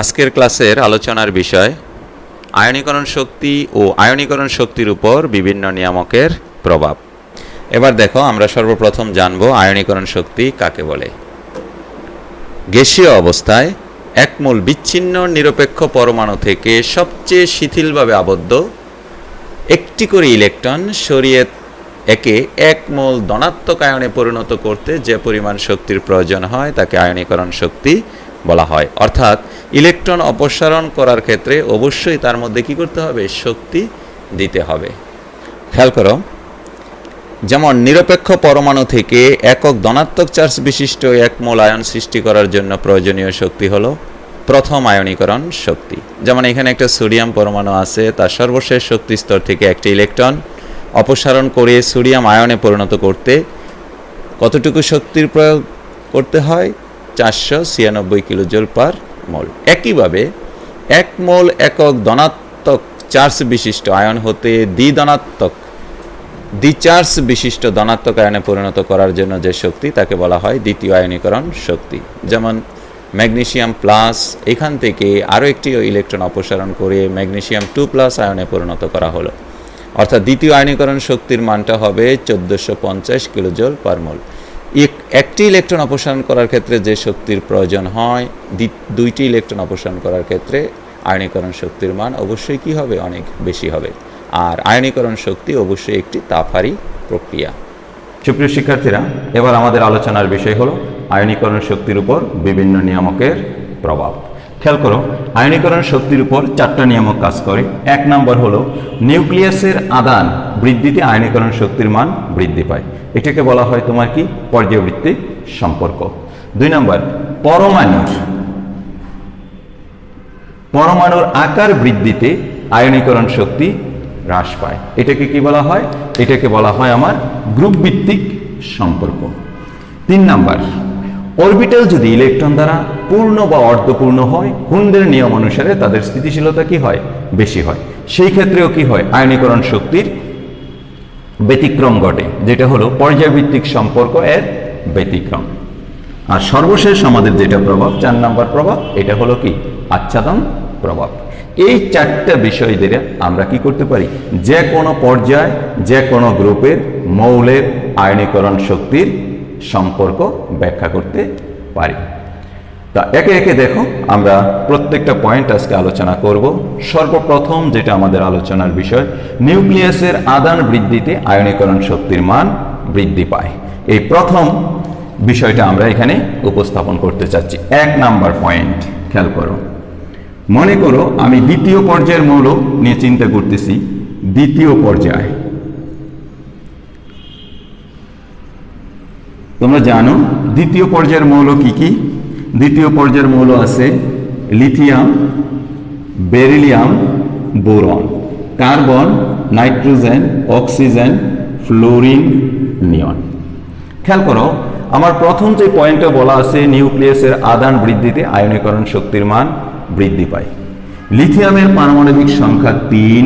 আজকের ক্লাসের আলোচনার বিষয় আয়নীকরণ শক্তি ও আয়নীকরণ শক্তির উপর বিভিন্ন নিয়ামকের প্রভাব। এবার দেখো, আমরা সর্বপ্রথম জানব আয়নীকরণ শক্তি কাকে বলে। গ্যাসীয় অবস্থায় একমূল বিচ্ছিন্ন নিরপেক্ষ পরমাণু থেকে সবচেয়ে শিথিলভাবে আবদ্ধ একটি করে ইলেকট্রন সরিয়ে একে একমূল ধনাত্মক আয়নে পরিণত করতে যে পরিমাণ শক্তির প্রয়োজন হয় তাকে আয়নীকরণ শক্তি বলা হয়। অর্থাৎ ইলেকট্রন অপসারণ করার ক্ষেত্রে অবশ্যই তার মধ্যে কি করতে হবে? শক্তি দিতে হবে। খেয়াল করো, যেমন নিরপেক্ষ পরমাণু থেকে একক ধনাত্মক চার্জ বিশিষ্ট একমূল আয়ন সৃষ্টি করার জন্য প্রয়োজনীয় শক্তি হলো প্রথম আয়নীকরণ শক্তি। যেমন এখানে একটা সোডিয়াম পরমাণু আছে, তার সর্বশেষ শক্তি স্তর থেকে একটি ইলেকট্রন অপসারণ করে সোডিয়াম আয়নে পরিণত করতে কতটুকু শক্তির প্রয়োগ করতে হয়? 496 কিলোজুল পার মোল। একইভাবে এক মোল একক ধনাত্মক চার্জ বিশিষ্ট আয়ন হতে দ্বিচার্জ বিশিষ্ট ধনাত্মক আয়নে পরিণত করার জন্য যে শক্তি তাকে বলা হয় দ্বিতীয় আয়নীকরণ শক্তি। যেমন ম্যাগনেসিয়াম প্লাস, এখান থেকে আরও একটি ইলেকট্রন অপসারণ করে ম্যাগনেসিয়াম 2+ আয়নে পরিণত করা হলো। অর্থাৎ দ্বিতীয় আয়নীকরণ শক্তির মানটা হবে 1450 কিলোজুল পার মোল। একটি ইলেকট্রন অপসারণ করার ক্ষেত্রে যে শক্তির প্রয়োজন হয়, দুইটি ইলেকট্রন অপসারণ করার ক্ষেত্রে আয়নীকরণ শক্তির মান অবশ্যই কি হবে? অনেক বেশি হবে। আর আয়নীকরণ শক্তি অবশ্যই একটি তাপহারী প্রক্রিয়া। সুপ্রিয় শিক্ষার্থীরা, এবার আমাদের আলোচনার বিষয় হলো আয়নীকরণ শক্তির উপর বিভিন্ন নিয়ামকের প্রভাব। খেয়াল করো, আয়নীকরণ শক্তির উপর 4টা নিয়ামক কাজ করে। 1 নম্বর হলো নিউক্লিয়াসের আদান বৃদ্ধিতে আয়নীকরণ শক্তির মান বৃদ্ধি পায়। এটাকে বলা হয় তোমার কি? পর্যায়বৃত্তিক সম্পর্ক। 2 নম্বর, পরমাণুর আকার বৃদ্ধিতে আয়নীকরণ শক্তি হ্রাস পায়। এটাকে কি বলা হয়? এটাকে বলা হয় আমার গ্রুপ ভিত্তিক সম্পর্ক। 3 নম্বর, অরবিটাল যদি ইলেকট্রন দ্বারা পূর্ণ বা অর্ধপূর্ণ হয়, কুন্ডের নিয়ম অনুসারে তাদের স্থিতিশীলতা কি হয়? বেশি হয়। সেই ক্ষেত্রেও কি হয়? আয়নীকরণ শক্তির ব্যতিক্রম ঘটে, যেটা হলো পর্যায়ভিত্তিক সম্পর্ক এর ব্যতিক্রম। আর সর্বশেষ আমাদের যেটা প্রভাব, 4 নম্বর প্রভাব, এটা হলো কি? আচ্ছাদন প্রভাব। এই 4টা বিষয় দিয়ে আমরা কি করতে পারি? যে কোনো পর্যায়, যে কোনো গ্রুপের মৌলের আয়নীকরণ শক্তির সম্পর্ক ব্যাখ্যা করতে পারি। তা একে একে দেখো, আমরা প্রত্যেকটা পয়েন্ট আজকে আলোচনা করব। সর্বপ্রথম যেটা আমাদের আলোচনার বিষয়, নিউক্লিয়াসের আদান বৃদ্ধিতে আয়নীকরণ শক্তির মান বৃদ্ধি পায়। এই প্রথম বিষয়টা আমরা এখানে উপস্থাপন করতে চাচ্ছি। 1 নাম্বার পয়েন্ট, খেয়াল করো। মনে করো আমি দ্বিতীয় পর্যায়ের মৌল নিয়ে চিন্তা করতেছি। দ্বিতীয় পর্যায়, তোমরা জানো দ্বিতীয় পর্যায়ের মৌল কি কি? দ্বিতীয় পর্যায়ের মৌল আছে lithium, beryllium, boron, carbon, nitrogen, oxygen, fluorine, neon. খেয়াল করো, আমার প্রথম যে পয়েন্টটা বলা আছে নিউক্লিয়াসের আদান বৃদ্ধিতে আয়নীকরণ শক্তির মান বৃদ্ধি পায়। লিথিয়ামের পারমাণবিক সংখ্যা 3,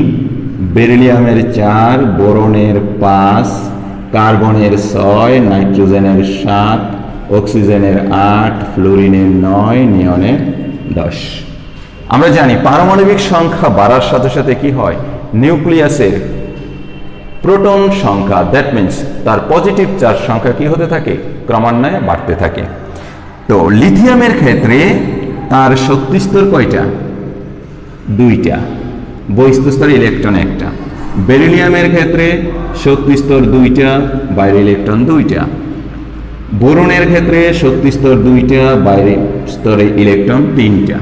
বেরিলিয়ামের 4, বোরনের 5, কার্বনের 6, নাইট্রোজেনের 7, অক্সিজেনের 8, ফ্লোরিনের 9, নিয়নের 10। আমরা জানি পারমাণবিক সংখ্যা বাড়ার সাথে সাথে কি হয়? নিউক্লিয়াসের প্রোটন সংখ্যা, দ্যাট মিনস তার পজিটিভ চার্জ সংখ্যা কি হতে থাকে? ক্রমান্বয়ে বাড়তে থাকে। তো লিথিয়ামের ক্ষেত্রে তার শক্তি স্তর কয়টা? 2টা, বহিস্থ স্তর ইলেকট্রন 1টা। বেরিলিয়ামের ক্ষেত্রে শক্তি স্তর 2টা, বাইরে ইলেকট্রন 2টা। বোরনের ক্ষেত্রে শক্তি স্তর 2টা, বাইরে স্তরে ইলেকট্রন 3টা।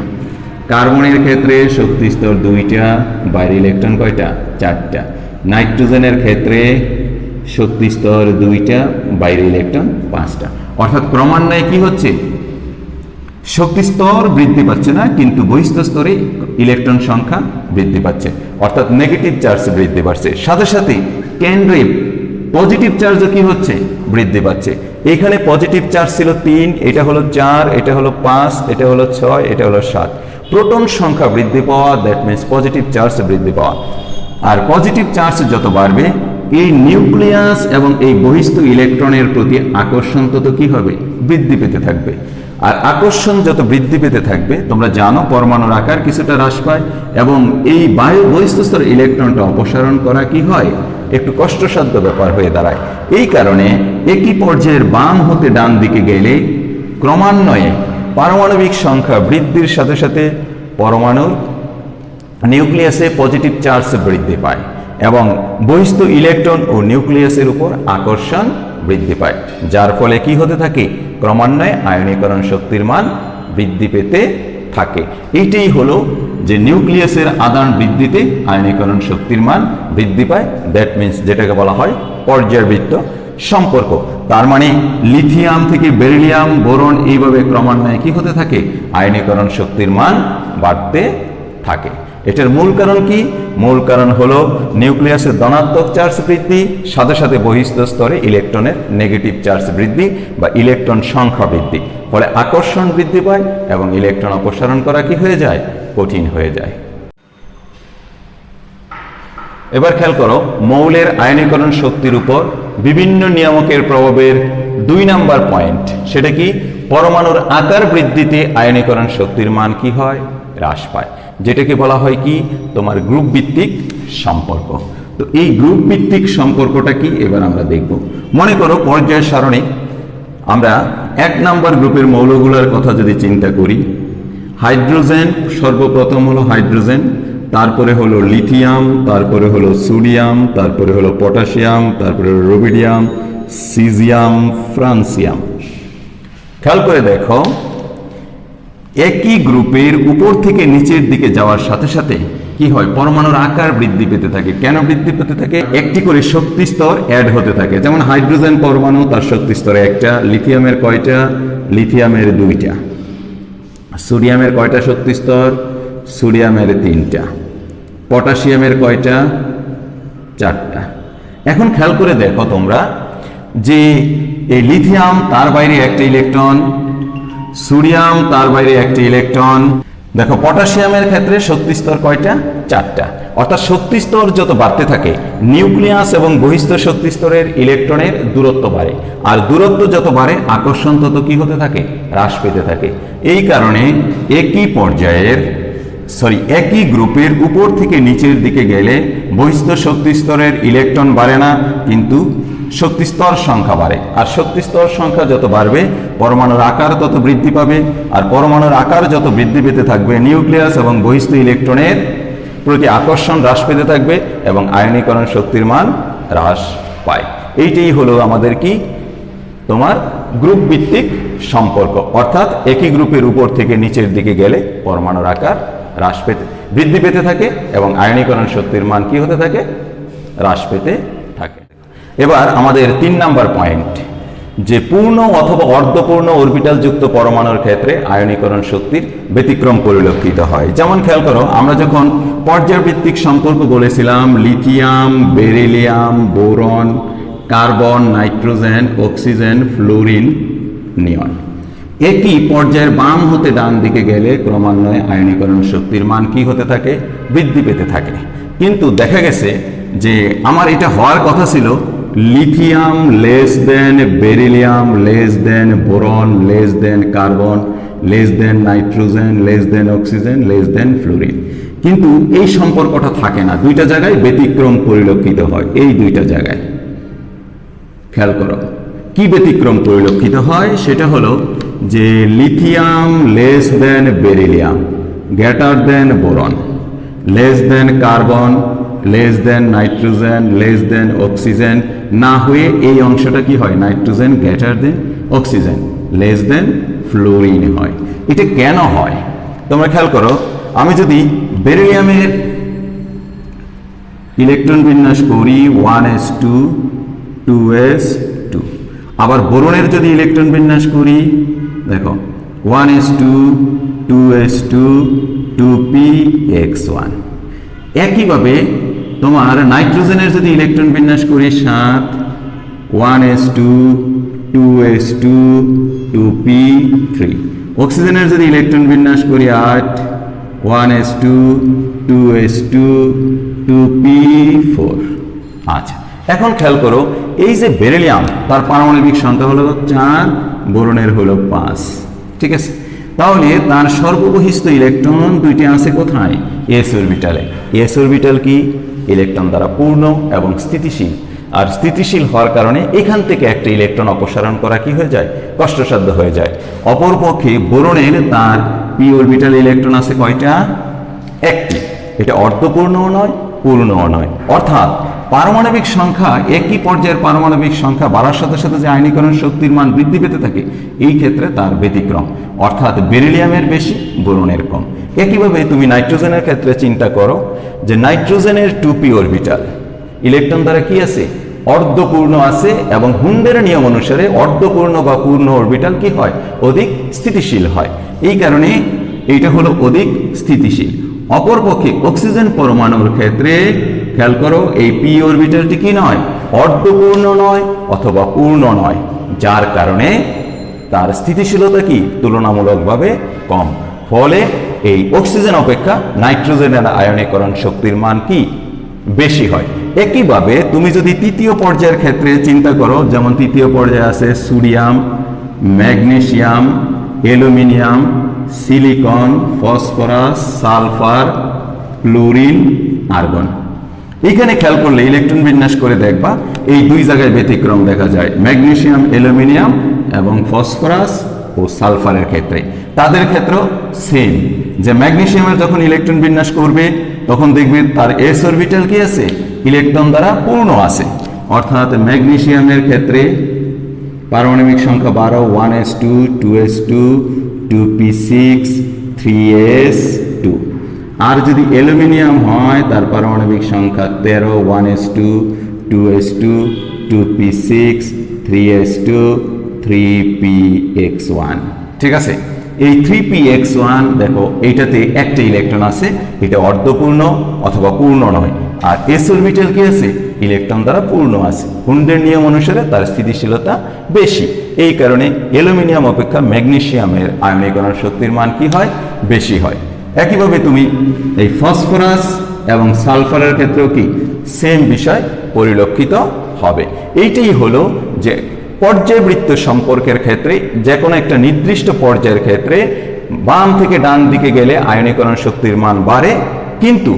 কার্বনের ক্ষেত্রে শক্তি স্তর 2টা, বাইরে ইলেকট্রন কয়টা? 4টা। নাইট্রোজেনের ক্ষেত্রে শক্তি স্তর 2টা, বাইরে ইলেকট্রন 5টা। অর্থাৎ ক্রমান্বয়ে কি হচ্ছে? শক্তি স্তর বৃদ্ধি পাচ্ছে না, কিন্তু বহিস্থ স্তরে ইলেকট্রন সংখ্যা বৃদ্ধি পাচ্ছে, অর্থাৎ নেগেটিভ চার্জ বৃদ্ধি পাচ্ছে। সাথে সাথে কেন্দ্রে পজিটিভ চার্জও কি হচ্ছে? বৃদ্ধি পাচ্ছে। এখানে পজিটিভ চার্জ ছিল 3, এটা হলো 4, এটা হলো 5, এটা হলো 6, এটা হলো 7। প্রোটন সংখ্যা বৃদ্ধি পাওয়া, দ্যাট মিনস পজিটিভ চার্জ বৃদ্ধি পাওয়া। আর পজিটিভ চার্জ যত বাড়বে, এই নিউক্লিয়াস এবং এই বহিস্থ ইলেকট্রনের প্রতি আকর্ষণ তত কি হবে? বৃদ্ধি পেতে থাকবে। আর আকর্ষণ যত বৃদ্ধি পেতে থাকবে, তোমরা জানো পরমাণুর আকার কিছুটা হ্রাস পায় এবং এই বহিঃস্থ ইলেকট্রনটা অপসারণ করা কি হয়, একটু কষ্টসাধ্য ব্যাপার হয়ে দাঁড়ায়। এই কারণে একই পর্যায়ের বাম হতে ডান দিকে গেলে ক্রমান্বয়ে পারমাণবিক সংখ্যা বৃদ্ধির সাথে সাথে পরমাণুর নিউক্লিয়াসে পজিটিভ চার্জ বৃদ্ধি পায় এবং বহিস্থ ইলেকট্রন ও নিউক্লিয়াসের উপর আকর্ষণ বৃদ্ধি পায়, যার ফলে কি হতে থাকে, ক্রমান্বয়ে আয়নীকরণ শক্তির মান বৃদ্ধি পেতে থাকে। এইটাই হলো যে নিউক্লিয়াসের আদান বৃদ্ধিতে আয়নীকরণ শক্তির মান বৃদ্ধি পায়। দ্যাট মিন্স যেটাকে বলা হয় পর্যায়বৃত্ত সম্পর্ক। তার মানে লিথিয়াম থেকে বেরিলিয়াম, বোরন এইভাবে ক্রমান্বয়ে কি হতে থাকে, আয়নীকরণ শক্তির মান বাড়তে থাকে। এটার মূল কারণ কি? মূল কারণ হলো নিউক্লিয়াসের ধনাত্মক চার্জ বৃদ্ধি, সাথে সাথে বহিস্থ স্তরে ইলেকট্রনের নেগেটিভ চার্জ বৃদ্ধি বা ইলেকট্রন সংখ্যা বৃদ্ধি, ফলে আকর্ষণ বৃদ্ধি পায় এবং ইলেকট্রন অপসারণ করা কি হয়ে যায়, কঠিন হয়ে যায়। এবার খেয়াল করো, মৌলের আয়নীকরণ শক্তির উপর বিভিন্ন নিয়ামকের প্রভাবের 2 নাম্বার পয়েন্ট, সেটা কি, পরমাণুর আকার বৃদ্ধিতে আয়নীকরণ শক্তির মান কি হয়, হ্রাস পায়, যেটাকে বলা হয় কি, তোমার গ্রুপ ভিত্তিক সম্পর্ক। তো এই গ্রুপ ভিত্তিক সম্পর্কটা কি এবার আমরা দেখব। মনে করো পর্যায় সারণী আমরা 1 নাম্বার গ্রুপের মৌলগুলোর কথা যদি চিন্তা করি, হাইড্রোজেন সর্বপ্রথম হলো হাইড্রোজেন, তারপরে হলো লিথিয়াম, তারপরে হলো সোডিয়াম, তারপরে হলো পটাশিয়াম, তারপরে হলো রুবিডিয়াম, সিজিয়াম, ফ্রান্সিয়াম। খেয়াল করে দেখো, একই গ্রুপের উপর থেকে নিচের দিকে যাওয়ার সাথে সাথে কি হয়, পরমাণুর আকার বৃদ্ধি পেতে থাকে। কেন বৃদ্ধি পেতে থাকে? একটি করে শক্তি স্তর অ্যাড হতে থাকে। যেমন হাইড্রোজেন পরমাণু, তার শক্তি স্তরে 1টা, লিথিয়ামের কয়টা, লিথিয়ামের 2টা, সোডিয়ামের কয়টা শক্তি স্তর, সোডিয়ামের 3টা, পটাশিয়ামের কয়টা, 4টা। এখন খেয়াল করে দেখো তোমরা যে এই লিথিয়াম তার বাইরে একটা ইলেকট্রন, সোডিয়াম তার বাইরে একটি ইলেকট্রন। দেখো পটাশিয়ামের ক্ষেত্রে শক্তি স্তর কয়টা, 4টা। অর্থাৎ শক্তি স্তর যত বাড়তে থাকে, নিউক্লিয়াস এবং বহিস্থ শক্তি স্তরের ইলেকট্রনের দূরত্ব বাড়ে, আর দূরত্ব যত বাড়ে আকর্ষণ তত কি হতে থাকে, হ্রাস পেতে থাকে। এই কারণে একই গ্রুপের উপর থেকে নিচের দিকে গেলে বহিস্থ শক্তি স্তরের ইলেকট্রন বাড়ে না, কিন্তু শক্তি স্তর সংখ্যা বাড়ে। আর শক্তি স্তর সংখ্যা যত বাড়বে পরমাণুর আকার তত বৃদ্ধি পাবে, আর পরমাণুর আকার যত বৃদ্ধি পেতে থাকবে নিউক্লিয়াস এবং বহিস্থ ইলেকট্রনের প্রতি আকর্ষণ হ্রাস পেতে থাকবে এবং আয়নীকরণ শক্তির মান হ্রাস পায়। এইটাই হলো আমাদের কি, তোমার গ্রুপ ভিত্তিক সম্পর্ক। অর্থাৎ একই গ্রুপের উপর থেকে নিচের দিকে গেলে পরমাণুর আকার বৃদ্ধি পেতে থাকে এবং আয়নীকরণ শক্তির মান কি হতে থাকে, হ্রাস পেতে থাকে। এবার আমাদের 3 নাম্বার পয়েন্ট, যে পূর্ণ অথবা অর্ধপূর্ণ অরবিটাল যুক্ত পরমাণুর ক্ষেত্রে আয়নীকরণ শক্তির ব্যতিক্রম পরিলক্ষিত হয়। যেমন খেয়াল করো, আমরা যখন পর্যায়ভিত্তিক সম্পর্ক বলেছিলাম, lithium, beryllium, boron, carbon, nitrogen, oxygen, fluorine, neon, একই পর্যায়ের বাম হতে ডান দিকে গেলে ক্রমান্বয়ে আয়নীকরণ শক্তির মান কি হতে থাকে, বৃদ্ধি পেতে থাকে। কিন্তু দেখা গেছে যে আমার এটা হওয়ার কথা ছিল lithium less than beryllium, less than boron, less than carbon, less than nitrogen, less than oxygen, less than fluorine. কিন্তু এই সম্পর্কটা থাকে না, 2টা জায়গায় ব্যতিক্রম পরিলক্ষিত হয়। এই 2টা জায়গায় খেয়াল করো কি ব্যতিক্রম পরিলক্ষিত হয়, সেটা হলো যে lithium less than beryllium, greater than boron, less than carbon, less than nitrogen, less than oxygen না হয়ে এই অংশটা কি হয়, nitrogen greater than oxygen, less than fluorine হয়। এটা কেন হয় তোমরা খেয়াল করো, আমি যদি বেরিলিয়ামের ইলেকট্রন বিন্যাস করি 1s2 2s2, আবার বোরনের যদি ইলেকট্রন বিন্যাস করি, দেখো 1s2 2s2 2px1। একইভাবে তোমার নাইট্রোজেনের যদি ইলেকট্রন বিন্যাস করি 7 1s2 2s2 2p3, অক্সিজেনের যদি ইলেকট্রন বিন্যাস করি 8 1s2 2s2 2p4। আচ্ছা, এখন খেয়াল করো, এই যে বেরিলিয়াম তার পারমাণবিক সংখ্যা হলো 4, বোরনের হলো 5, ঠিক আছে, তাহলে তার সর্ববহিস্থ ইলেকট্রন দুইটি আছে কোথায়? এস অরবিটালে। এস অরবিটাল কি? ইলেকট্রন দ্বারা পূর্ণ এবং স্থিতিশীল। আর স্থিতিশীল হওয়ার কারণে এখান থেকে একটা ইলেকট্রন অপসারণ করা কি হয়ে যায়? কষ্টসাধ্য হয়ে যায়। অপরপক্ষে বোরনের তার পি অরবিটাল ইলেকট্রন আছে কয়টা? একটি। এটা অর্ধপূর্ণও নয়, পূর্ণও নয়। অর্থাৎ পারমাণবিক সংখ্যা, একই পর্যায়ের পারমাণবিক সংখ্যা বাড়ার সাথে সাথে যে আয়নীকরণ শক্তির মান বৃদ্ধি পেতে থাকে, এই ক্ষেত্রে তার ব্যতিক্রম। অর্থাৎ বেরিলিয়ামের বেশি, বোরনের কম। একইভাবে তুমি নাইট্রোজেনের ক্ষেত্রে চিন্তা করো যে নাইট্রোজেনের 2p অরবিটাল ইলেকট্রন দ্বারা কি আছে? অর্ধপূর্ণ আছে, এবং হুন্ডের নিয়ম অনুসারে অর্ধপূর্ণ বা পূর্ণ অরবিটাল কি হয়? অধিক স্থিতিশীল হয়। এই কারণে এইটা হলো অধিক স্থিতিশীল। অপরপক্ষে অক্সিজেন পরমাণুর ক্ষেত্রে খেয়াল করো, এই পি অরবিটালটি কি নয়? অর্ধপূর্ণ নয় অথবা পূর্ণ নয়, যার কারণে তার স্থিতিশীলতা কি? তুলনামূলকভাবে কম। ফলে এই অক্সিজেন অপেক্ষা নাইট্রোজেনের আয়নীকরণ শক্তির মান কি? বেশি হয়। একইভাবে তুমি যদি তৃতীয় পর্যায়ের ক্ষেত্রে চিন্তা করো, যেমন তৃতীয় পর্যায়ে আছে sodium, magnesium, aluminium, silicon, phosphorus, sulphur, chlorine, argon. এখানে খেয়াল করলে ইলেকট্রন বিন্যাস করে দেখবা এই দুই জায়গায় ব্যতিক্রম দেখা যায়, ম্যাগনেসিয়াম, অ্যালুমিনিয়াম এবং ফসফরাস ও সালফারের ক্ষেত্রে। তাদের ক্ষেত্রেও সেম, যে ম্যাগনেসিয়ামের যখন ইলেকট্রন বিন্যাস করবে তখন দেখবে তার এস অরবিটাল কি আছে? ইলেকট্রন দ্বারা পূর্ণ আছে। অর্থাৎ ম্যাগনেসিয়ামের ক্ষেত্রে পারমাণবিক সংখ্যা 12, 1s2, 2s2, 2p6, 3s2। আর যদি অ্যালুমিনিয়াম হয় তার পারমাণবিক সংখ্যা 13, 1s2, 2s2, 2p6, 3s2, 3px1। ঠিক আছে, এই 3px1 দেখো এইটাতে একটা ইলেকট্রন আছে, এটা অর্ধপূর্ণ অথবা পূর্ণ নয়। আর এস অরবিটাল কি আছে? ইলেকট্রন দ্বারা পূর্ণ আছে। হুন্ডের নিয়ম অনুসারে তার স্থিতিশীলতা বেশি। এই কারণে অ্যালুমিনিয়াম অপেক্ষা ম্যাগনেসিয়ামের আয়নীকরণ শক্তির মান কি হয়? বেশি হয়। একইভাবে তুমি এই ফসফরাস এবং সালফারের ক্ষেত্রেও কি সেম বিষয় পরিলক্ষিত হবে। এইটাই হলো যে পর্যায়বৃত্ত সম্পর্কের ক্ষেত্রে যে কোনো একটা নির্দিষ্ট পর্যায়ের ক্ষেত্রে বাম থেকে ডান দিকে গেলে আয়নীকরণ শক্তির মান বাড়ে, কিন্তু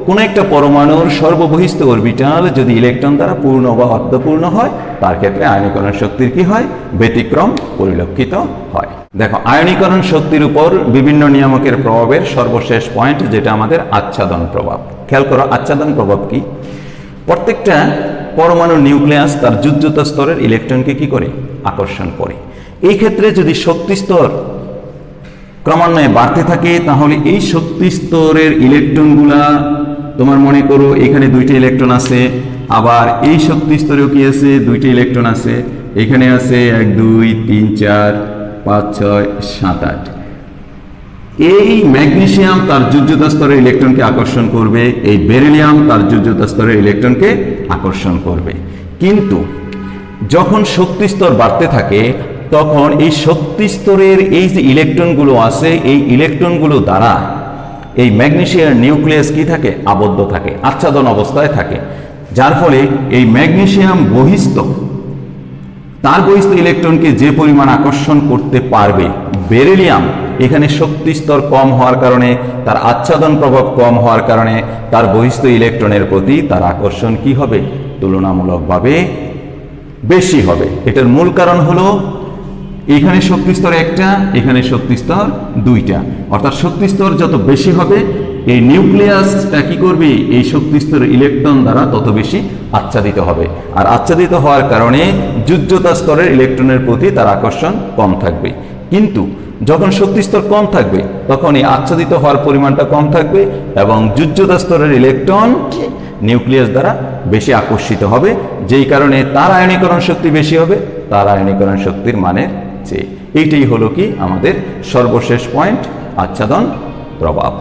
কোন একটা পরমাণুর সর্ববহিস্থ অরবিটাল যদি ইলেকট্রন দ্বারা পূর্ণ বা অর্ধপূর্ণ হয়, তার ক্ষেত্রে আয়নীকরণ শক্তির কি হয়? ব্যতিক্রম পরিলক্ষিত হয়। দেখো, আয়নীকরণ শক্তির উপর বিভিন্ন নিয়ামকের প্রভাবের সর্বশেষ পয়েন্ট, যেটা আমাদের আচ্ছাদন প্রভাব। খেয়াল করো, আচ্ছাদন প্রভাব কি? প্রত্যেকটা পরমাণুর নিউক্লিয়াস তার যোজ্যতা স্তরের ইলেকট্রনকে কি করে? আকর্ষণ করে। এই ক্ষেত্রে যদি শক্তি স্তর ক্রমান্বয়ে বাড়তে থাকে, তাহলে এই শক্তি স্তরের ইলেকট্রনগুলা, তোমার মনে করো এখানে দুইটা ইলেকট্রন আছে, আবার এই শক্তি স্তরেও কি আছে? দুইটা ইলেকট্রন আছে। এখানে আছে 1, 2, 3, 4, 5, 6, 7, 8। এই ম্যাগনেসিয়াম তার যোজ্যতা স্তরের ইলেকট্রনকে আকর্ষণ করবে, এই বেরিলিয়াম তার যোজ্যতা স্তরের ইলেকট্রনকে আকর্ষণ করবে। কিন্তু যখন শক্তি স্তর বাড়তে থাকে, তখন এই শক্তি স্তরের এই যে ইলেকট্রনগুলো আছে, এই ইলেকট্রনগুলো দ্বারা এই ম্যাগনেসিয়ামের নিউক্লিয়াস কি থাকে? আবদ্ধ থাকে, আচ্ছাদন অবস্থায় থাকে। যার ফলে এই ম্যাগনেসিয়াম বহিস্থ, তার বহিস্থ ইলেকট্রনকে যে পরিমাণ আকর্ষণ করতে পারবে, বেরিলিয়াম এখানে শক্তি স্তর কম হওয়ার কারণে, তার আচ্ছাদন প্রভাব কম হওয়ার কারণে তার বহিস্থ ইলেকট্রনের প্রতি তার আকর্ষণ কি হবে? তুলনামূলকভাবে বেশি হবে। এটার মূল কারণ হলো এখানে শক্তি স্তর একটা, এখানে শক্তি স্তর দুইটা। অর্থাৎ শক্তি স্তর যত বেশি হবে, এই নিউক্লিয়াসটা কি করবে? এই শক্তি স্তরের ইলেকট্রন দ্বারা তত বেশি আচ্ছাদিত হবে। আর আচ্ছাদিত হওয়ার কারণে যোজ্যতা স্তরের ইলেকট্রনের প্রতি তার আকর্ষণ কম থাকবে। কিন্তু যখন শক্তি স্তর কম থাকবে, তখন এই আচ্ছাদিত হওয়ার পরিমাণটা কম থাকবে, এবং যোজ্যতা স্তরের ইলেকট্রন নিউক্লিয়াস দ্বারা বেশি আকর্ষিত হবে, যেই কারণে তার আয়নীকরণ শক্তি বেশি হবে তার আয়নীকরণ শক্তির মানের চেয়ে। এইটাই হলো কি আমাদের সর্বশেষ পয়েন্ট, আচ্ছাদন প্রভাব।